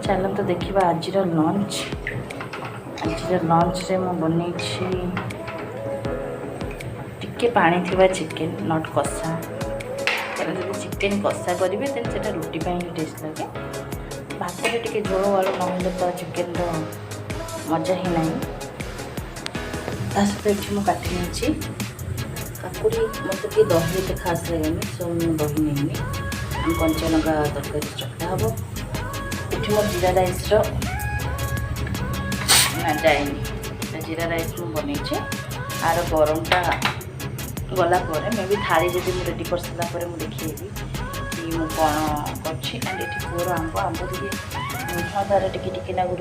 चलते देखा आज लंच रे मैं बन टिके पानी थिबा चिकेन नट कषा कारण जब चिकेन कषा करेंगे देन से रुटी टेस्ट लगे भात में टे झोल वाल ना तो चिकेन मजा ही ना सहित ये मुझे काटी नहीं काकुड़ी मत कि दही एत खास लगे सो मुझे दही नहीं हम कंचा लंका तरकारी चकटा हम ये मो जीरा राइस ना जाए जीरा राइस मुझे बनई आर गरमटा गला मैं भी थाली जब मुझे रेडी कर सारापर मुझे देखी कि मुझे कौन कर पुअर आंब आंब टे मुझे टे नागुर